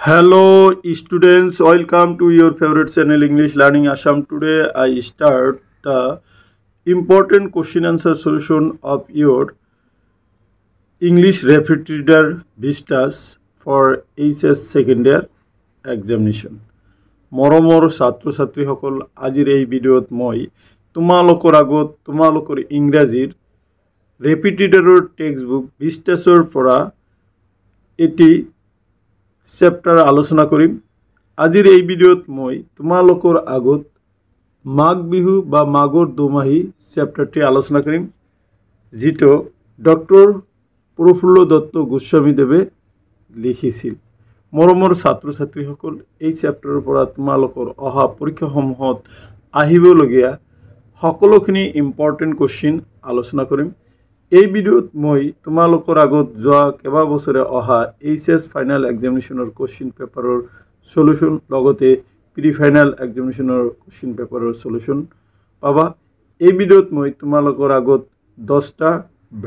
Hello students, welcome to your favorite channel English Learning Assam. Today I start the important question answer solution of your English Rapid Reader Vistas for HS second year examination. মৰমৰ ছাত্ৰ ছাত্ৰীসকল আজিৰ এই ভিডিঅ'ত মই তোমালোকৰ আগত তোমালোকৰ ইংৰাজীৰ ৰেপিড ৰিডাৰৰ টেক্সট বুক ভিষ্টাছৰ পৰা এটি চেপ্টাৰ আলোচনা কৰিম। আজিৰ এই ভিডিঅ'ত মই তোমালোকৰ আগত মাঘ বিহু বা মাঘৰ দুমাহী চেপ্টাৰটি আলোচনা কৰিম, যিটো ডক্টৰ প্ৰফুল্ল দত্ত গোস্বামীদেৱে লিখিছিল। মৰমৰ ছাত্ৰ ছাত্ৰীসকল, এই চেপ্টাৰৰ পৰা তোমালোকৰ অহা পৰীক্ষাসমূহত আহিবলগীয়া সকলোখিনি ইম্পৰ্টেণ্ট কুৱেশ্যন আলোচনা কৰিম। এই ভিডিঅ'ত মই তোমালোকৰ আগত যোৱা কেইবা বছৰে অহা HS ফাইনেল এক্সামিনেশ্যনৰ কুৱেশ্যন পেপাৰৰ সলিউশ্যন লগতে প্ৰি ফাইনেল এক্সামিনেশ্যনৰ কুৱেশ্যন পেপাৰৰ সলিউশ্যন পাবা। এই ভিডিঅ'ত মই তোমালোকৰ আগত 10টা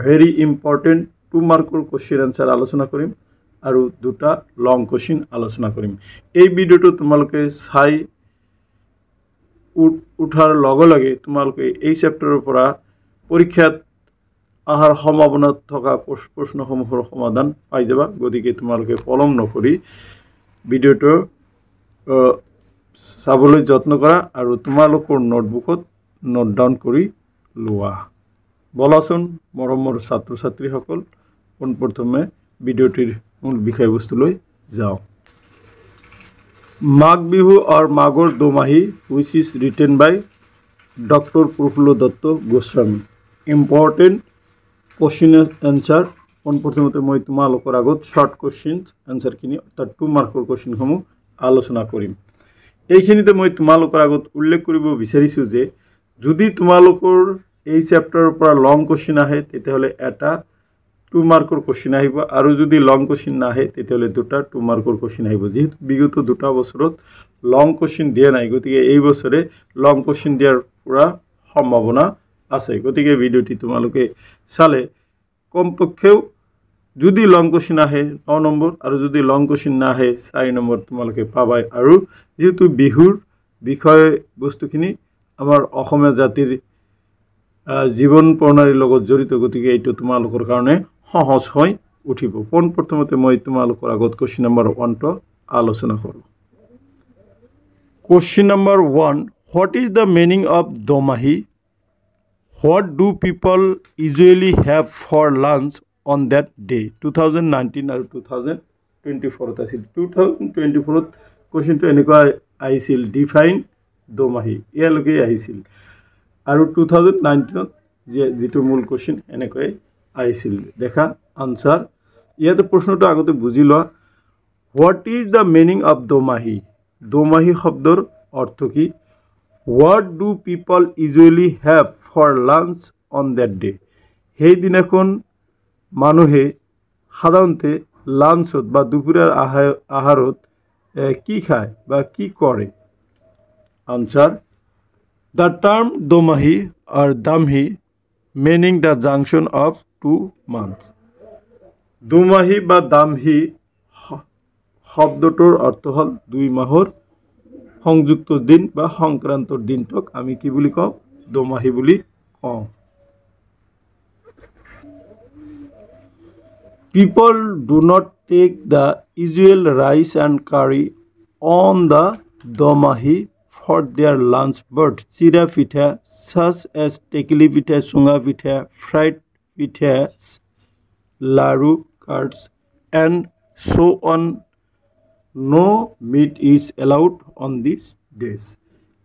ভেৰি ইম্পৰ্টেণ্ট 2 মাৰ্কৰ কুৱেশ্যন আনসাৰ আলোচনা কৰিম আৰু 2টা লং কুৱেশ্যন আলোচনা কৰিম। এই ভিডিঅ'টো তোমালোকে চাই উঠাৰ লগে লগে তোমালোকে এই চেপ্টাৰৰ পৰা পৰীক্ষাত আহাৰ সম্ভাৱনাত থকা প্ৰশ্নসমূহৰ সমাধান পাই যাবা। গতিকে তোমালোকে পলম নকৰি ভিডিঅ'টো চাবলৈ যত্ন কৰা আৰু তোমালোকৰ নোটবুকত নোট ডাউন কৰি লোৱা। বলাচোন মৰমৰ ছাত্ৰ ছাত্ৰীসকল, পোনপ্ৰথমে ভিডিঅ'টিৰ মূল বিষয়বস্তুলৈ যাওঁ। মাঘ বিহু or মাঘৰ দুমাহী which is written by Dr. Prafullo Datta Goswami. Important question answer. পোনপ্ৰথমতে মই তোমালোকৰ আগত শৰ্ট কুৱেশ্যন আনসাৰখিনি অৰ্থাৎ 2 মাৰ্কৰ কুৱেশ্যনসমূহ আলোচনা কৰিম। এইখিনিতে মই তোমালোকৰ আগত উল্লেখ কৰিব বিচাৰিছোঁ যে যদি তোমালোকৰ এই চেপ্টাৰৰ পৰা লং কুৱেশ্যন আহে তেতিয়াহ'লে এটা 2 মাৰ্কৰ কুৱেশ্যন আহিব, আৰু যদি লং কুৱেশ্যন নাহে তেতিয়াহ'লে 2টা 2 মাৰ্কৰ কুৱেশ্যন আহিব। যেহেতু বিগত 2টা বছৰত লং কুৱেশ্যন দিয়া নাই, গতিকে এই বছৰে লং কুৱেশ্যন দিয়াৰ পুৰা সম্ভাৱনা আছে। গতিকে ভিডিঅ'টি তোমালোকে চালে কমপক্ষেও যদি লং কুৱেশ্যন আহে 9 নম্বৰ আৰু যদি লং কুৱেশ্যন নাহে 4 নম্বৰ তোমালোকে পাবাই। আৰু যেহেতু বিহুৰ বিষয় বস্তুখিনি আমাৰ অসমীয়া জাতিৰ জীৱন প্ৰণালীৰ লগত জড়িত, গতিকে এইটো তোমালোকৰ কাৰণে সহজ হৈ উঠিব। পোনপ্ৰথমতে মই তোমালোকৰ আগত কুৱেশ্যন নম্বৰ 1টো আলোচনা কৰোঁ। Question number 1, what is the meaning of Domahi? What do people usually have for lunch on that day? 2019 আৰু 2024 আছিল। 2024 কুৱেশ্যনটো এনেকুৱা আহিছিল, ডিফাইন দোমাহী, ইয়ালৈকে আহিছিল। আৰু 2019 যিটো মূল কুৱেশ্যন এনেকৈ আহিছিল। দেখা আনসাৰ। ইয়াতে প্ৰশ্নটো আগতে বুজি লোৱা। What is the meaning of Domahi? Domahi শব্দৰ অৰ্থ কি? What do people usually have for lunch on that day? সেইদিনাখন মানুহে সাধাৰণতে লাঞ্চত বা দুপৰীয়াৰ আহাৰত কি খায় বা কি কৰে? Answer, the term Domahi or Damahi meaning the junction of 2 months. Dumahi বা দামহী শব্দটোৰ অৰ্থ হ'ল 2 মাহৰ সংযুক্ত দিন বা সংক্ৰান্তৰ দিনটোক আমি কি বুলি কওঁ? দোমাহী বুলি কওঁ। People do not take the usual rice and curry on the domahi for their lunch, but chira pitha such as tekeli pitha, chunga pitha, fried pithas, laru, curds, and so on. No meat is allowed on these days.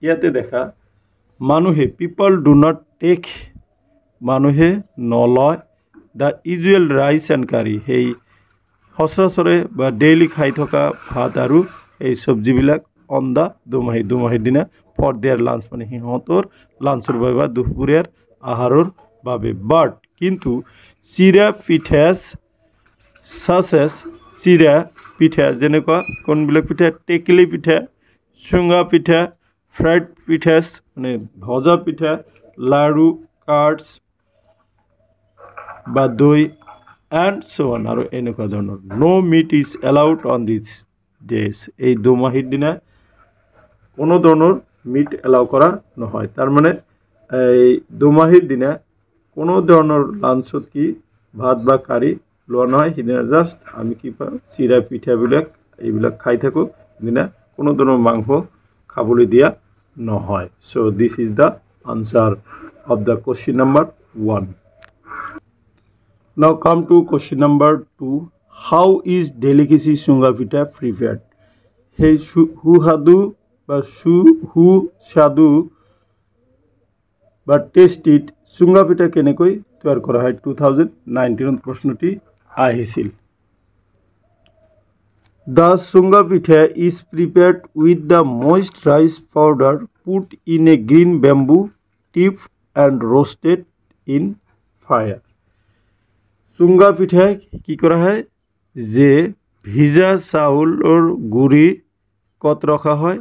ইয়াতে দেখা মানুহে people do not take মানুহে নলয় the usual rice and curry, সেই সচৰাচৰে বা daily খাই থকা ভাত আৰু এই চব্জিবিলাক অন দ্য দুমাহীৰ দিনা ফৰ দেয়াৰ লাঞ্চ, মানে সিহঁতৰ লাঞ্চৰ বাবে বা দুপৰীয়াৰ আহাৰৰ বাবে। বাট কিন্তু চিৰা পিঠাছ চাচেছ, চিৰা পিঠা যেনেকুৱা কোনবিলাক পিঠা? টেকেলি পিঠা, চুঙা পিঠা, ফ্ৰাইড পিঠাছ মানে ভজা পিঠা, লাৰু, কাৰ্ডছ বা দৈ, এণ্ড so on আৰু এনেকুৱা ধৰণৰ। No meat is allowed on this days এই দোমাহিৰ দিনা কোনো ধৰণৰ মিট এলাউ কৰা নহয় তাৰ মানে এই দোমাহিৰ দিনা কোনো ধৰণৰ লাঞ্চত কি ভাত বা কাৰি লোৱা নহয় সিদিনা জাষ্ট আমি কি পাওঁ চিৰা পিঠাবিলাক এইবিলাক খাই থাকোঁ সিদিনা কোনো ধৰণৰ মাংস খাবলৈ দিয়া নহয় so this is the answer of the question number 1 now come to question number 2 how is delicacy chunga pitha prepared hey সুস্বাদু বা সুস্বাদু বা টেস্টিড চুঙা পিঠা কেনেকৈ তৈয়াৰ কৰা হয় 2019 প্ৰশ্নটি আহিছিল The chunga pitha is prepared with the moist rice powder put in a green bamboo tube and roasted in fire. চুঙা পিঠা কি কৰা হয় যে ভিজা চাউলৰ গুড়ি কত ৰখা হয়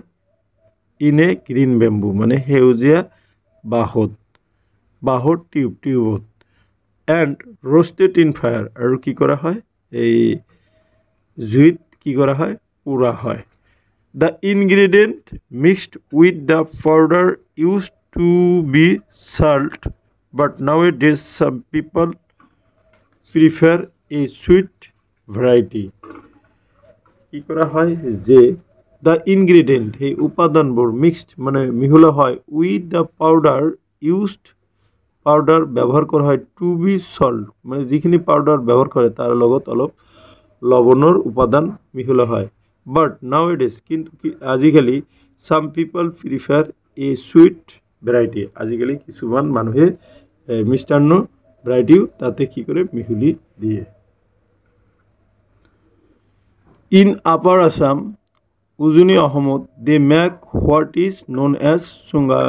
in a green bamboo মানে সেউজীয়া বাহৰ টিউবত and roasted in fire আৰু কি কৰা হয় এই জুইত কি কৰা হয় পুৰা হয় the ingredient mixed with the powder used to be salt but nowadays some people prefer a sweet variety কি কৰা হয় যে the ingredient এই উপাদানবোৰ mixed মানে মিহলা হয় with the powder used powder ব্যবহার করা হয় টু বি সল্ট মানে যিখিনি পাউডার ব্যবহার করে তার লগত অলপ লবণৰ উপাদান মিহলা হয় বাট নাওএডেজ কিন্তু আজিকালি some people prefer a sweet variety আজিকালি কিছুমান মানুহে মিষ্টান্ন ভ্যারাইটিও তাতে কি করে মিহলি দিয়ে ইন আপার আসাম উজনি অসমত they make what is known as chunga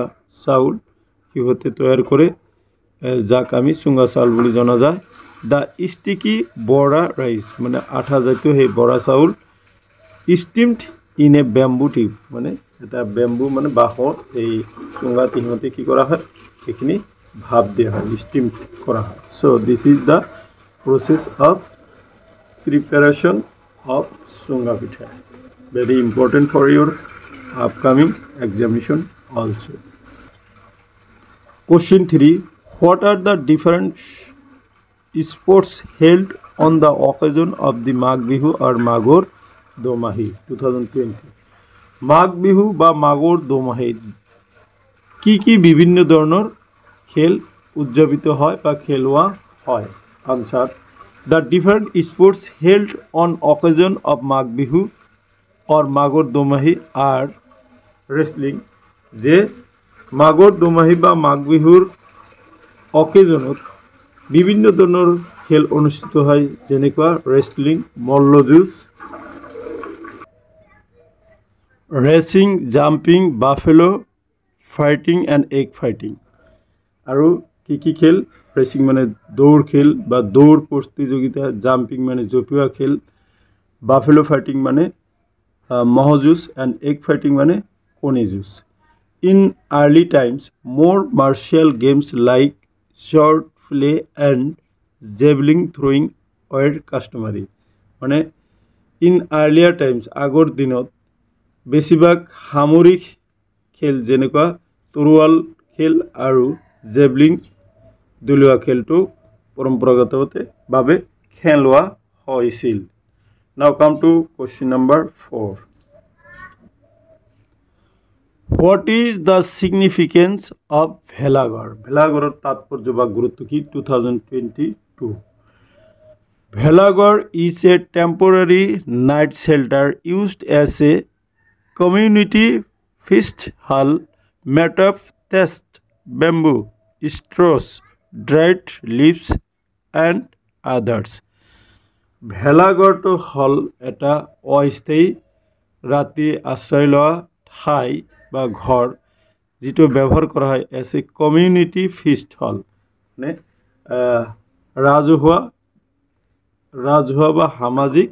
chaul সিহঁতে তৈয়াৰ কৰে যাক আমি চুঙা চাউল বুলি জনা যায় দ্য ষ্টিকি বৰা ৰাইচ মানে আঠা জাতীয় সেই বৰা চাউল ষ্টিমড ইন এ বেম্বু টিউব মানে এটা বেম্বু মানে বাঁহৰ এই চুঙা তিহঁতে কি কৰা হয় সেইখিনি ভাপ দিয়া হয় ষ্টিম কৰা হয় so' this is the process of preparation of chunga pitha very important for your upcoming examination also' Question 3 What are the different sports held on the occasion of the Magh Bihu or Maghor Domahi 2020 Magh Bihu বা Maghor Domahi কি বিভিন্ন ধৰণৰ খেল উদযাপিত হয় বা খেলোৱা হয় Answer The different sports held on occasion of Magh Bihu or Maghor Domahi are wrestling যে মাঘৰ দোমাহি বা মাঘ বিহুৰ অকেজনত বিভিন্ন ধৰণৰ খেল অনুষ্ঠিত হয় যেনেকুৱা ৰেসলিং মল্লযুঁজ racing jumping buffalo fighting and egg fighting আৰু কি খেল ৰেসিং মানে দৌৰ খেল বা দৌৰ প্ৰতিযোগিতা জাম্পিং মানে জঁপিওৱা খেল বাফেলো ফাইটিং মানে মহযুঁজ এণ্ড এগ ফাইটিং মানে কণী যুঁজ In early times, more martial games like sword play and javelin throwing were customary. মানে in earlier times, আগৰ দিনত বেছিভাগ সামৰিক খেল যেনেকুৱা তৰোৱাল খেল আৰু জেভলিন দলিওৱা খেলটো পৰম্পৰাগতভাৱে খেলোৱা হৈছিল Now come to question number 4 What is the significance of Bhelagor? Bhelagoror তাৎপর্য বা গুরুত্ব কি 2022 Bhelagor is a temporary night shelter used as a community feast hall made of thatched bamboo, straws, dried leaves and others. Bhelagor to hall eta অস্থায়ী ৰাতি আশ্ৰয় লোৱা ঠাই বা ঘৰ যেটো ব্যৱহাৰ কৰা হয় এজ এ কমিউনিটি ফিষ্ট হল মানে ৰাজহুৱা বা সামাজিক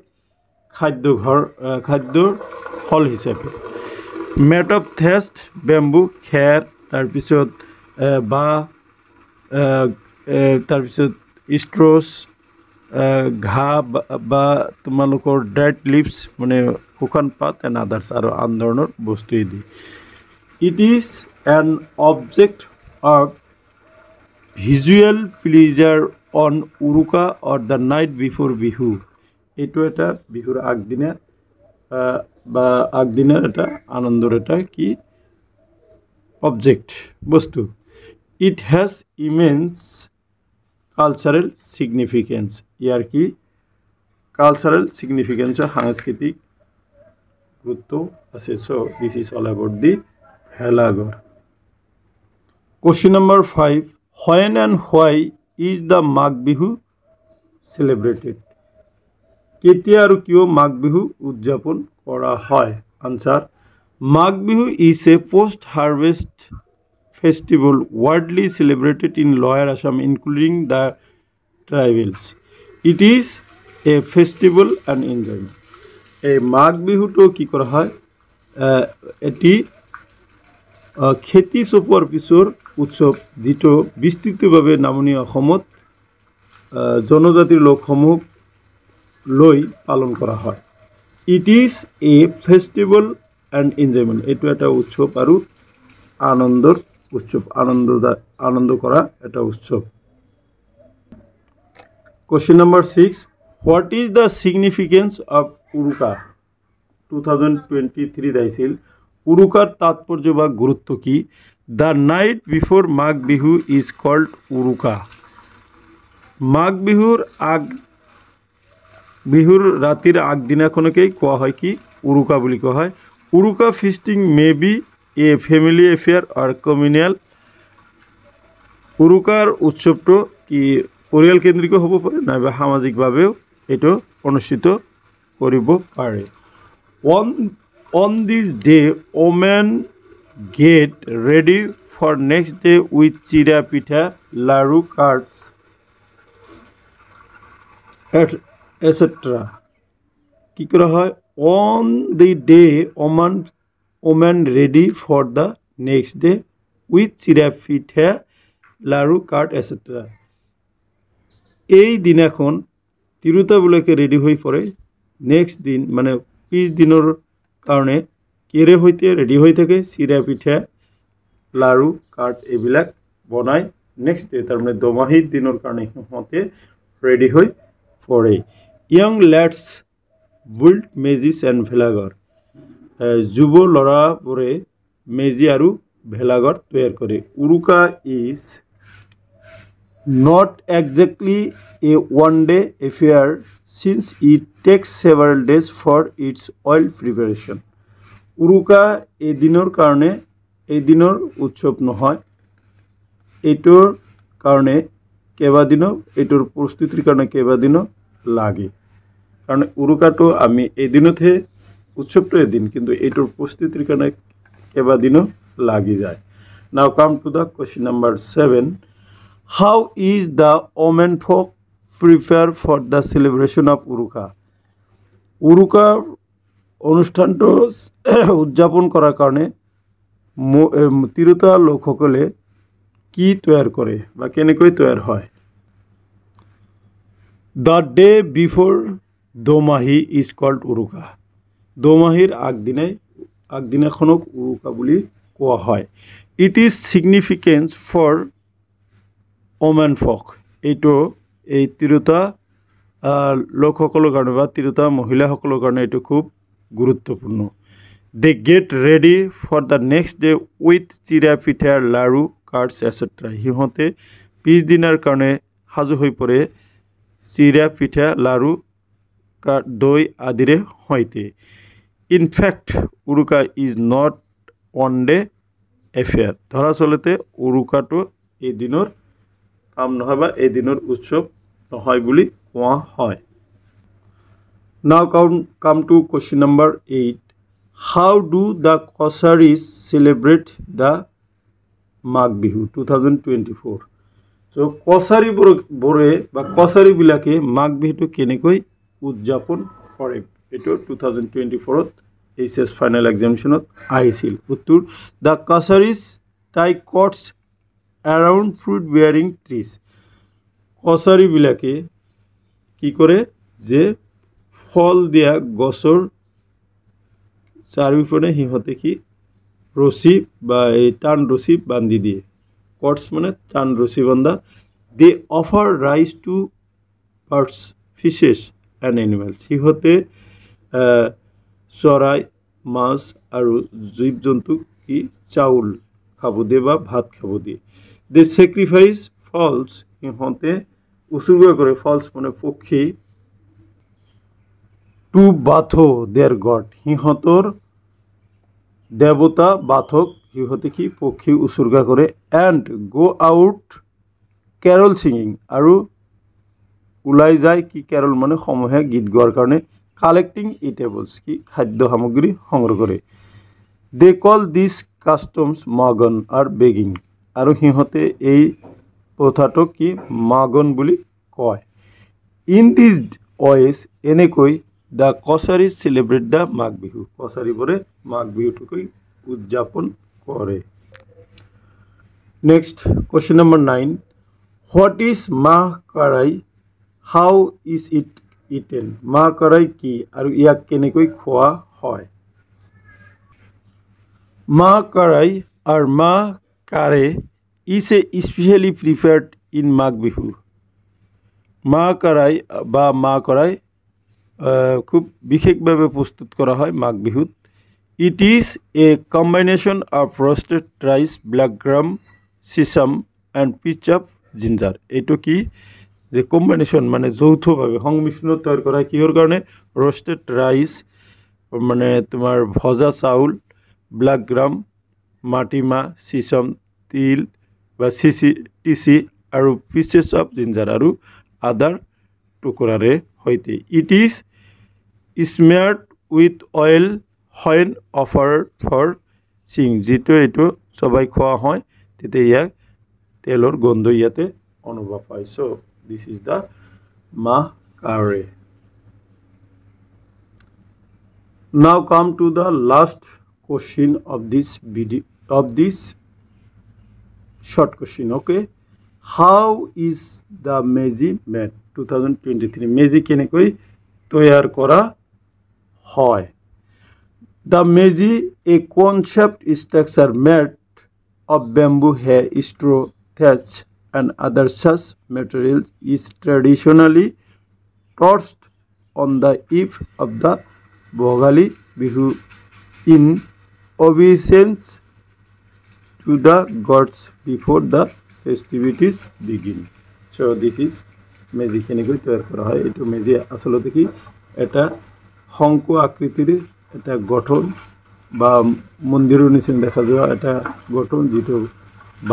খাদ্যৰ হল হিচাপে মেড অফ থেষ্ট বেম্বু খেৰ তাৰপিছত বা তাৰপিছত ষ্ট্ৰছ ঘাঁহ বা তোমালোকৰ ড্ৰাইড লিভছ মানে শুকান পাত এণ্ড আদাৰ্ছ আৰু আন ধৰণৰ বস্তু the it is an object of visual pleasure on Uruka or the night before Bihu এইটো এটা বিহুৰ আগদিনা বা আগদিনাৰ এটা আনন্দৰ এটা কি অবজেক্ট বস্তু it has immense cultural significance ইয়াৰ কি কালচাৰেল সিগনিফিকেন্সৰ সাংস্কৃতিক গুৰুত্ব আছে so this is all about the ভেলাঘৰ Question number 5 When and why is the Magh Bihu celebrated? কেতিয়া আৰু কিয় মাঘ বিহু উদযাপন কৰা হয় answer Magh Bihu is a post harvest festival widely celebrated in Lower Assam including the tribals. It is a festival and enjoyment. এই মাঘ বিহুটো কি কৰা হয় এটি খেতি চপোৱাৰ পিছৰ উৎসৱ যেটো বিস্তৃতভাৱে নামনি অসমত জনজাতিৰ লোকসমূহ লৈ পালন কৰা হয় it is a festival and enjoyment এইটো এটা উৎসৱ আৰু আনন্দৰ উৎসৱ আনন্দ কৰা এটা উৎসৱ Question number 6 What is the significance of Uruka 2023 দাইছিল উৰুকাৰ তাৎপৰ্য বা গুৰুত্ব কি The night before Magh Bihu is called Uruka. Magh Bihur ratir agdinakhonekei koa hoy ki Uruka boli koa hoy. Uruka feasting may be a family affair or communal. Urukar utsobto ki পরিয়াল কেন্দ্রিক হব পারে নাইবা সামাজিকভাবেও এটো অনুষ্ঠিত করিব পারে On this day, women get ready for next day with chira pitha, laru, cards, etc. কি করা হয় On the day, women ready for the next day with chira pitha, laru, card, etc. এই দিনাখন তিৰুতাবিলাকে ৰেডি হই পড়ে next দিন মানে পিছ দিনৰ কাৰণে কেৰে হইতে ৰেডি হই থাকে চিৰা পিঠা লাৰু কাট এবিলাক বনাই নেক্সট ডে তাৰ মানে দমাহিৰ দিনৰ কাৰণে হতে ৰেডি হই পড়ে ইয়ং লেটস বিল্ড মেজিস এণ্ড ভেলাঘৰ যুৱ লৰাবোৰে মেজি আৰু ভেলাঘৰ তৈয়াৰ কৰে উৰুকা is not exactly a one-day affair since it takes several days for its oil preparation. Uruka edinor karone edinor utsob nohoy etor karone kebadino etor prostutir karone kebadino lage karon uruka to ami edinothe utsob to edin kintu etor prostutir karone kebadino lagi jay now come to the question number 7 How is the women folk prepare for the celebration of Uruka? Uruka অনুষ্ঠানটো উদযাপন কৰাৰ কাৰণে তিৰুতা লোকসকলে কি তৈয়াৰ কৰে বা কেনেকৈ তৈয়াৰ হয় The day before Domahi is called Uruka. Domahir আগদিনাখনক উৰুকা বুলি কোৱা হয় It is significant for women folk এইটো এই তিৰুতা লোকসকলৰ কাৰণে বা তিৰুতা মহিলাসকলৰ কাৰণে এইটো খুব গুৰুত্বপূৰ্ণ They get ready for the next day with চিৰা পিঠা লাৰু cards etc. হিহঁতে পিছ দিনৰ কাৰণে সাজু হৈ পৰে চিৰা পিঠা লাৰু দৈ আদিৰে হৈতে In fact Uruka is not one day affair ধৰাচলতে উৰুকাটো এই দিনৰ কাম নহয় বা এই দিনৰ উৎসৱ নহয় বুলি কোৱা হয় Now come to question number 8 How do the Kosaris celebrate the Magh Bihu 2024 So Kosari bore বা Kosari বিলাকে Magh Bihu কেনেকৈ উদযাপন কৰে এটো 2024 HS final examinationত আহিছিল উত্তৰ The Kosaris tie cords around fruit bearing trees Kosari বিলাকে কি করে যে ফল দিয়া গছৰ চাৰিওফালে সিহঁতে কি ৰছী বা এই টান ৰছী বান্ধি দিয়ে কৰ্ডছ মানে টান ৰছী বন্ধা they offer rice to birds fishes and animals সিহঁতে চৰাই মাছ আৰু জীৱ জন্তুক কি চাউল খাব দিয়ে বা ভাত খাব দিয়ে দে চেক্ৰিফাইচ ফলছ সিহঁতে উচৰ্গা কৰে ফলছ মানে পক্ষী টু বাথ দেয়াৰ গড সিহঁতৰ দেৱতা বাথক সিহঁতে কি পক্ষী উচৰ্গা কৰে এণ্ড গ' আউট কেৰল ছিঙিং আৰু ওলাই যায় কি কেৰল মানে সমূহে গীত গোৱাৰ কাৰণে কালেক্টিং ইটেবলছ কি খাদ্য সামগ্ৰী সংগ্ৰহ কৰে দে কল দিছ কাষ্টমছ মাগন আৰু বেগিং আৰু সিহঁতে এই প্ৰথাটোক কি মাগন বুলি কয় ইন দিছ ৱেজ এনেকৈ the কছাৰীজ celebrate the Magh Bihu কছাৰীবোৰে মাঘ বিহুটোকৈ উদযাপন কৰে next question number 9 what is মাহ কাৰাই হাউ ইজ ইট ইটেন মাহ কাৰাই কি আৰু ইয়াক কেনেকৈ খোৱা হয় মাহ কাৰাই আৰু মাহ কাৰে is a especially preferred in Magh Bihu মাহ কাৰাই বা মাহ কৰাই খুব বিশেষভাৱে প্ৰস্তুত কৰা হয় মাঘ বিহুত it is a কম্বাইনেশ্যন of roasted rice black gram Chicham and piece of ginger এইটো কি যে কম্বাইনেশ্যন মানে যৌথভাৱে সংমিশ্ৰণ তৈয়াৰ কৰা কিহৰ কাৰণে ৰষ্টেড ৰাইচ মানে তোমাৰ ভজা চাউল ব্লেক গ্ৰাম মাটিমাহ চিচাম তিল বা টিচি আৰু পিচেছ অফ জিঞ্জাৰ আৰু আদাৰ টুকুৰাৰে সৈতে it is smeared with oil when offer for চিং যিটো এইটো চবাই খোৱা হয় তেতিয়া ইয়াক তেলৰ গন্ধ ইয়াতে অনুভৱ হয় চ' দিছ ইজ দ্য মাহ কাৰে নাও come to the last question of this video of this short question okay how is the meji made 2023 meji kenekoi toyar kora hoy the meji a concept structure made of bamboo hair straw thatch and other such materials is traditionally tossed on the eve of the Bhogali Bihu in obeisance to the gods before the festivities begin. So this is meji kenekoi toyar kora hoy eto meji asolete ki eta honko akritir eta gothon ba mondiror nisin dekha joa eta gothon jito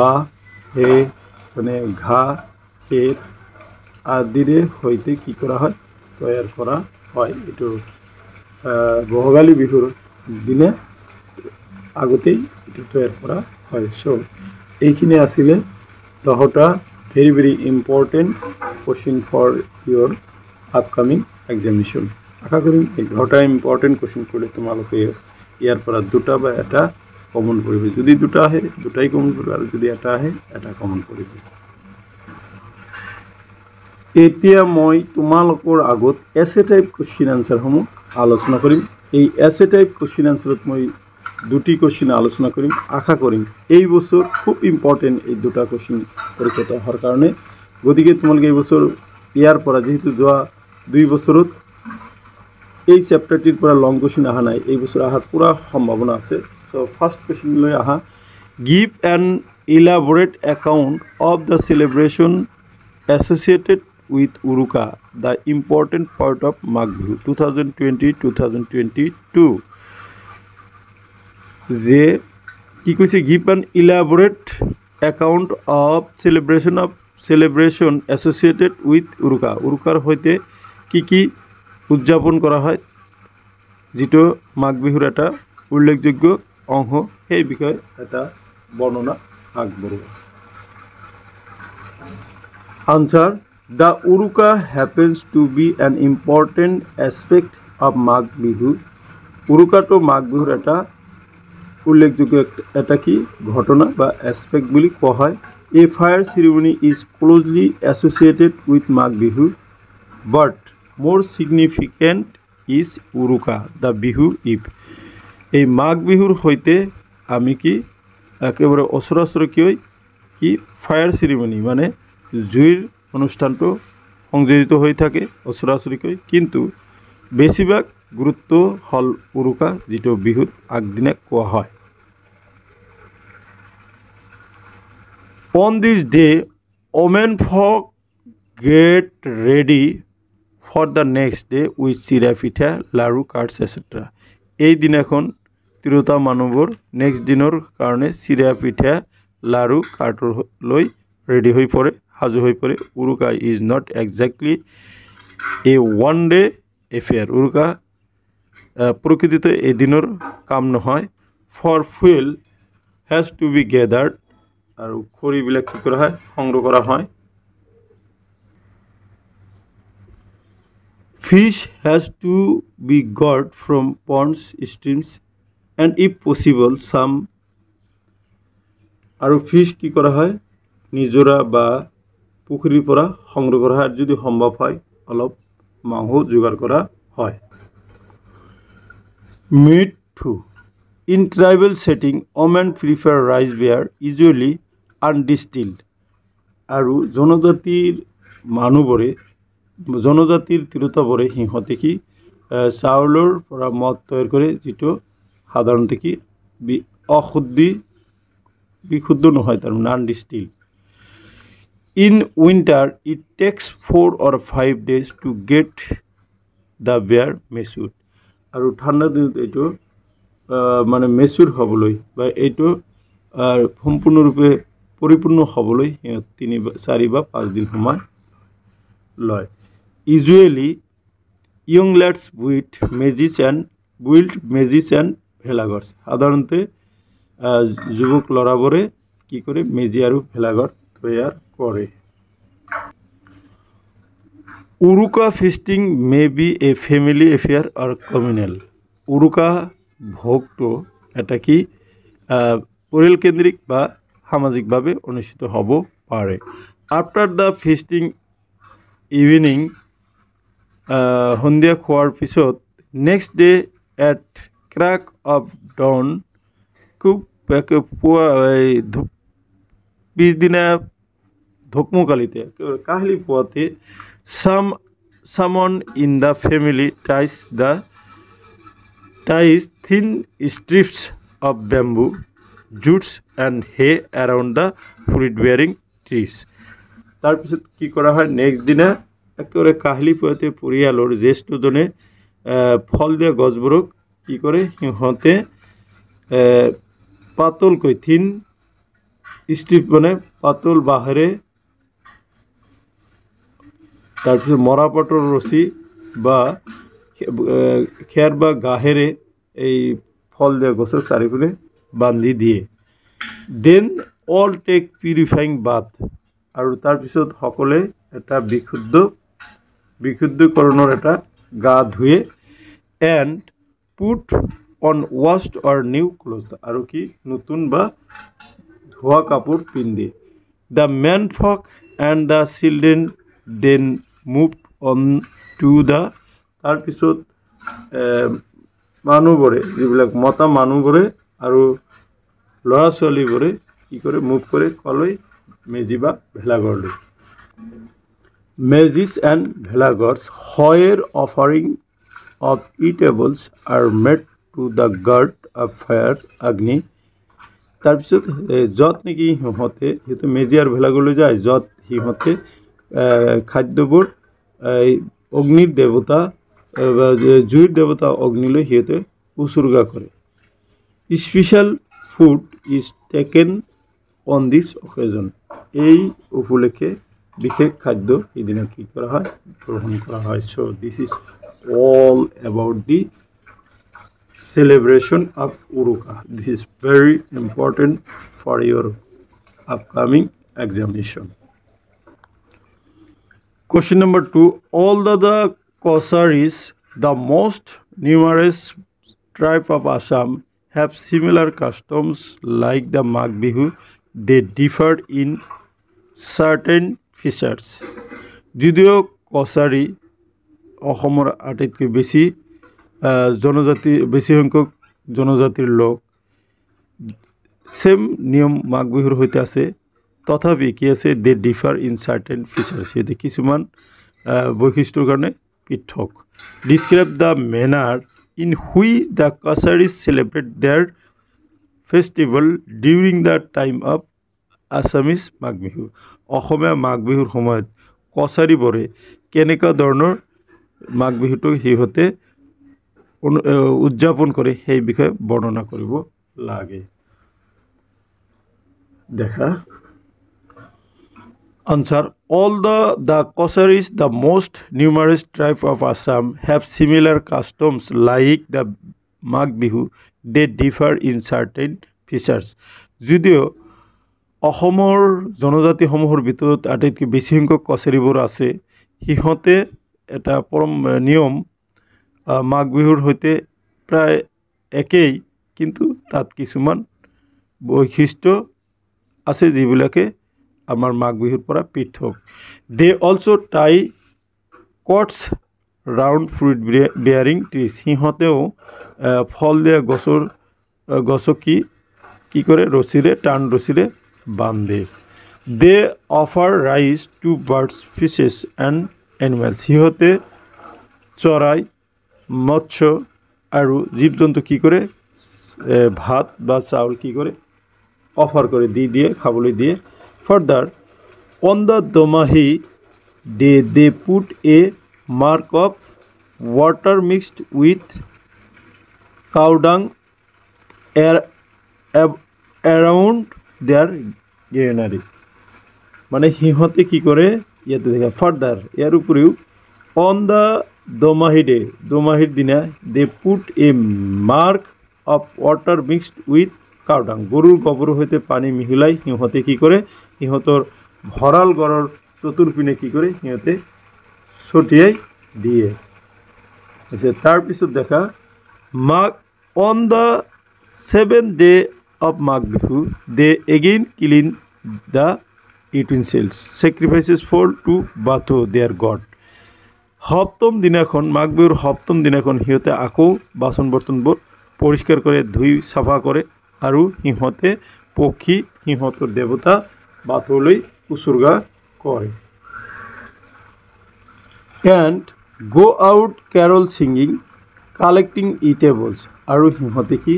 ba he mane gha kher adire hoite ki kora hoy toyar kora hoy eto Bhogali bihur dine আগতেই এটো তৈয়াৰ কৰা হয় so এইখিনি আছিল 10টা very very important question for your upcoming examination আশা করি এই 10টা ইম্পর্টেন্ট কোশ্চেন করে তোমালোকে ইয়াৰ পৰা দুটা বা এটা কমন কৰিবে যদি দুটা আহে দুটাই কমন কৰিবে আৰু যদি এটা আহে এটা কমন কৰিবে এতিয়া মই তোমালোকৰ আগত এসএ টাইপ কোশ্চেন আনসাৰ সমূহ আলোচনা কৰিম এই এসএ টাইপ কোশ্চেন আনসাৰত মই দুটি কোশ্চেন আলোচনা কৰিম আশা কৰিম এই বছৰ খুব ইম্পৰ্টেন্ট এই দুটা কোশ্চেন পৰীক্ষাত হোৱাৰ কাৰণে গতিকে তোমালোকে এই বছৰ ইয়াৰ পৰা যেহেতু যোৱা 2 বছৰত এই চ্যাপ্টাৰটিৰ পৰা লং কোশ্চেন আহা নাই এই বছৰ আহাৰ পুৰা সম্ভাৱনা আছে সো ফাৰ্স্ট কোশ্চেন লৈ আহা give an elaborate account of the celebration associated with Uruka, the important part of Magh Bihu 2020-2022. যে কি কৈছে give an elaborate account of celebration associated with Uruka. উৰুকাৰ সৈতে কি উদযাপন কৰা হয় যেটো মাঘ বিহুৰ এটা উল্লেখযোগ্য অংশ সেই বিষয়ে এটা বৰ্ণনা আগবঢ়োৱা Answer. The Uruka happens to be an important aspect of Magh Bihu. Uruka to Magh Bihur eta উল্লেখযোগ্য এটা কি ঘটনা বা অ্যাসপেক্ট বলি কোৱা হয় A fire ceremony is closely associated with Magh Bihu, but more significant is Uruka, the Bihu Eve. এই মাঘ বিহুর হইতে আমি কি একেবারে অসরাসর কি ফায়ার সেরিমনি মানে জুইৰ অনুষ্ঠানটো সংযোজিত হৈ থাকে অসৰাসৰিকৈ কিন্তু বেছিভাগ গুৰুত্ব হল উৰুকা যিটো বিহুৰ আগদিনা কোৱা হয় On this day, women folk get ready for the next day with চিৰা পিঠা লাৰু কাৰ্ডছ etc. এই দিনাখন তিৰোতা মানুহবোৰ নেক্সট দিনৰ কাৰণে চিৰা পিঠা লাৰু কাৰ্ড লৈ ৰেডি হৈ পৰে সাজু হৈ পৰে Uruka is not exactly a one day affair Uruka প্ৰকৃতিতে এদিনৰ কাম নহয় for fuel has to be gathered আৰু খৰিবিলাক কি কৰা হয় সংগ্ৰহ কৰা হয় fish has to be got from ponds streams and if possible some আৰু fish কি কৰা হয় নিজৰা বা পুখুৰীৰ পৰা সংগ্ৰহ কৰা হয় যদি সম্ভৱ হয় অলপ মাংস যোগাৰ কৰা হয় meat too in tribal setting women prefer rice beer usually undistilled আৰু জনজাতিৰ তিৰোতাবোৰে সিহঁতে কি চাউলৰ পৰা মদ তৈয়াৰ কৰে যিটো সাধাৰণতে কি বিশুদ্ধ নহয় তাৰ non distilled in winter it takes 4 or 5 days to get the beer matured আৰু ঠাণ্ডা দিনত এইটো মানে মেচুৰ হ'বলৈ বা এইটো সম্পূৰ্ণৰূপে পৰিপূৰ্ণ হ'বলৈ 3-4 বা 5 দিন সময় লয় Usually, young lads build মেজিচ and ভেলাঘৰ সাধাৰণতে যুৱক ল'ৰাবোৰে কি কৰে মেজি আৰু ভেলাঘৰ তৈয়াৰ কৰে Uruka feasting may be a family affair or communal Uruka ভোগটো এটা কি পৰিয়াল কেন্দ্ৰিক বা সামাজিকভাৱে অনুষ্ঠিত হ'ব পাৰে আফটাৰ দ্য ফিষ্টিং ইভিনিং সন্ধিয়া খোৱাৰ পিছত next day at crack of dawn খুব পিছদিনা ঢকমকালিতে কাহিলি পোৱাতে someone in the family ties thin strips of bamboo jutes and hay around the fruit bearing trees তাৰপিছত কি কৰা হয় নেক্সট দিনা একেবাৰে কাহিলি পোৱাতে পৰিয়ালৰ জ্যেষ্ঠজনে ফল দিয়া গছবোৰক কি কৰে সিহঁতে পাতলকৈ থিন ষ্ট্ৰিপ মানে পাতল বাঁহেৰে তাৰপিছত মৰাপাটৰ ৰছী বা খেৰ বা গাহেৰে এই ফল দিয়া গছৰ চাৰিওফালে বান্ধি দিয়ে then all take purifying bath আৰু তাৰপিছত সকলোৱে এটা বিশুদ্ধকৰণৰ এটা গা ধুয়ে and put on washed or new cloth আৰু কি নতুন বা ধোৱা কাপোৰ পিন্ধে the men folk and the children then move on to the তাৰপিছত মানুহবোৰে যিবিলাক মতা মানুহবোৰে আৰু ল'ৰা ছোৱালীবোৰে কি কৰে মুভ কৰে কলৈ মেজি বা ভেলাঘৰলৈ মেজিছ এণ্ড ভেলাঘৰ where offering of eatables are made to the god of fire Agni তাৰপিছত য'ত নেকি সিহঁতে মেজি আৰু ভেলাঘৰলৈ যায় য'ত সিহঁতে খাদ্যবোৰ অগ্নিৰ দেৱতা জুইৰ দেৱতা অগ্নিলৈ সিহঁতে উচৰ্গা কৰে special food is taken on দিছ অকেজন এই উপলক্ষে বিশেষ খাদ্য সেইদিনা কি কৰা হয় গ্ৰহণ কৰা হয় so' this is all about the celebration of Uruka. This is very important for your upcoming examination. Question number 2. All the Kosaris, the most numerous tribe of Assam, have similar customs like the Magh Bihu. They differed in certain features. যদিও কছাৰী অসমৰ আটাইতকৈ বেছি জনজাতি বেছি সংখ্যক জনজাতিৰ লোক same নিয়ম মাঘ বিহুৰ সৈতে আছে তথাপি কি আছে they differ in certain features সিহঁতে কিছুমান বৈশিষ্ট্যৰ কাৰণে পৃথক describe the manner in which the Kacharis celebrate their festival during the time of Assamese Magh Bihu Asomiya Magh বিহুৰ সময়ত কছাৰীবোৰে কেনেকুৱা ধৰণৰ মাঘ বিহুটো সিহঁতে উদযাপন কৰে সেই বিষয়ে বৰ্ণনা কৰিব লাগে দেখা Answer. Although the Kosaris, the most numerous tribe of Assam, have similar customs like the Magh Bihu, they differ in certain features. যদিও অসমৰ জনজাতিসমূহৰ ভিতৰত আটাইতকৈ বেছি সংখ্যক কছাৰীবোৰ আছে সিহঁতে এটা নিয়ম মাঘ বিহুৰ সৈতে প্ৰায় একেই কিন্তু তাত কিছুমান বৈশিষ্ট্য আছে যিবিলাকে আমাৰ মাঘ বিহুৰ পৰা পৃথক they also tie cords round fruit bearing trees সিহঁতেও ফল দিয়া গছক কি কৰে ৰছীৰে টান ৰছীৰে বান্ধে they offer rice to birds fishes and animals সিহঁতে চৰাই মৎস্য আৰু জীৱ জন্তু কি কৰে ভাত বা চাউল কি কৰে অফাৰ কৰে দিয়ে খাবলৈ দিয়ে Further, on the Domahi day, they put a mark of water mixed with cow dung around their granary. মানে সিহঁতে কি কৰে ইয়াতে দেখা ফাৰ্দাৰ ইয়াৰ উপৰিও অন দ্য দোমাহি ডে দোমাহিৰ দিনা দে put a mark of water mixed with cow dung গৰুৰ গোবৰৰ সৈতে পানী মিহলাই সিহঁতে কি কৰে সিহঁতৰ ভঁৰাল ঘৰৰ চতুৰ্পিনে কি কৰে সিহঁতে ছটিয়াই দিয়ে তাৰপিছত দেখা Magh on the 7th day of Magh Bihu they again clean the utensils sacrifices for to bathe their god সপ্তম দিনাখন মাঘ বিহুৰ সপ্তম দিনাখন সিহঁতে আকৌ বাচন বৰ্তনবোৰ পৰিষ্কাৰ কৰে ধুই চাফা কৰে আৰু সিহঁতে পক্ষী সিহঁতৰ দেৱতা বাথৌলৈ উচৰ্গা কৰে and go out carol singing collecting eatables আৰু সিহঁতে কি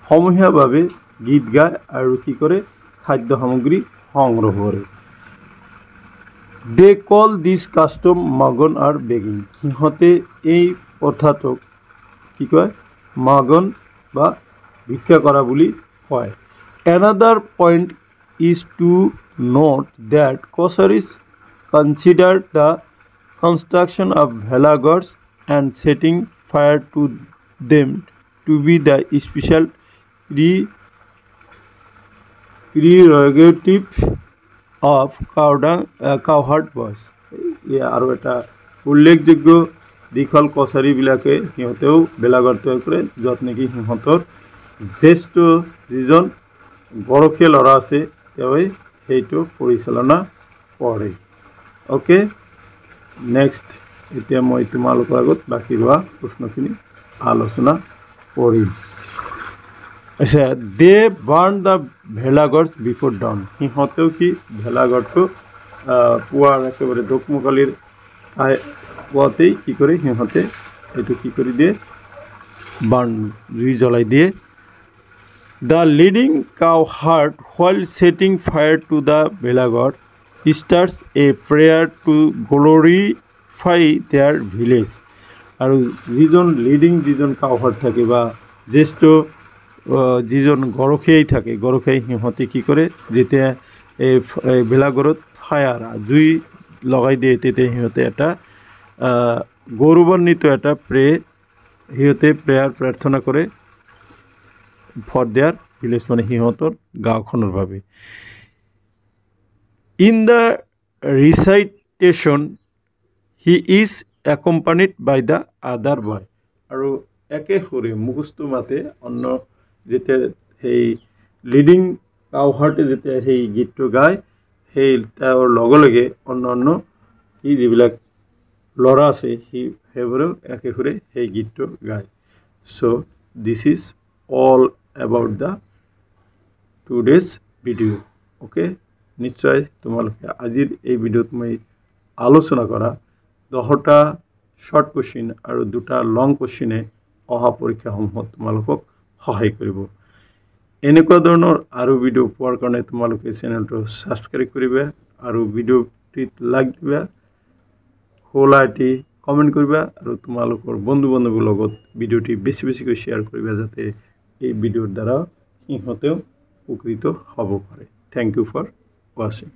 সমূহীয়াভাৱে গীত গায় আৰু কি কৰে খাদ্য সামগ্ৰী সংগ্ৰহ কৰে they call this custom magon or begging সিহঁতে এই প্ৰথাটোক কি কয় মাগন বা ভিক্ষা কৰা বুলি কয় another point is to note that Kosaris consider the construction of Velagors and setting fire to them to be the special prerogative of cowherd boys. আৰু এটা উল্লেখযোগ্য দীঘল কছাৰীবিলাকে সিহঁতেও বেলাঘৰ তৈয়াৰ কৰে য'ত নেকি সিহঁতৰ জ্যেষ্ঠ যিজন গৰখীয়া ল'ৰা আছে তেওঁৱে সেইটো পৰিচালনা কৰে অ'কে নেক্সট এতিয়া মই তোমালোকৰ আগত বাকী ৰোৱা প্ৰশ্নখিনি আলোচনা কৰিম আচ্ছা দে বাৰ্ণ দ্য ভেলাঘৰ বিফৰ ডাউন সিহঁতেও কি ভেলাঘৰটো পুৱাৰ একেবাৰে দোকমোকালিৰ পুৱাতেই কি কৰে সিহঁতে এইটো কি কৰি দিয়ে বাৰ্ণ জুই জ্বলাই দিয়ে The leading cowherd, while setting fire to the Velagor, starts a prayer to glorify their village. আৰু যিজন লিডিং যিজন কাউহাৰ্ড থাকে বা জ্যেষ্ঠ যিজন গৰখীয়াই থাকে গৰখীয়াই সিহঁতে কি কৰে যেতিয়া এই ভেলাঘৰত ফায়াৰ জুই লগাই দিয়ে তেতিয়া সিহঁতে এটা গৌৰৱান্বিত এটা সিহঁতে প্ৰাৰ্থনা কৰে for their village মানে সিহঁতৰ গাঁওখনৰ বাবে in the recitation he is accompanied by the other boy আৰু একে সুৰে মুখস্থ মাতে অন্য যেতিয়া সেই লিডিং কাউহাৰ্টে যেতিয়া সেই গীতটো গায় সেই তাৰ লগে লগে অন্য কি যিবিলাক ল'ৰা আছে সেইবোৰেও একে সুৰে সেই গীতটো গায় so this is all about the today's video. Okay, নিশ্চয় তোমালোকে আজিৰ এই ভিডিঅ'ত মই আলোচনা কৰা 10টা শৰ্ট কোশ্চিন আৰু 2টা লং কোশ্চিনে অহা পৰীক্ষাসমূহত তোমালোকক সহায় কৰিব। এনেকুৱা ধৰণৰ আৰু ভিডিঅ' পোৱাৰ কাৰণে তোমালোকে চেনেলটো সাবস্ক্ৰাইব কৰিবা আৰু ভিডিঅ'টিত লাইক দিবা, হোলাইটি কমেন্ট কৰিবা আৰু তোমালোকৰ বন্ধু-বান্ধৱীৰ লগত ভিডিঅ'টি বেছি শ্বেয়াৰ কৰিবা যাতে এই ভিডিঅ'ৰ দ্বাৰা সিহঁতেও উপকৃত হ'ব পাৰে। Thank you for watching.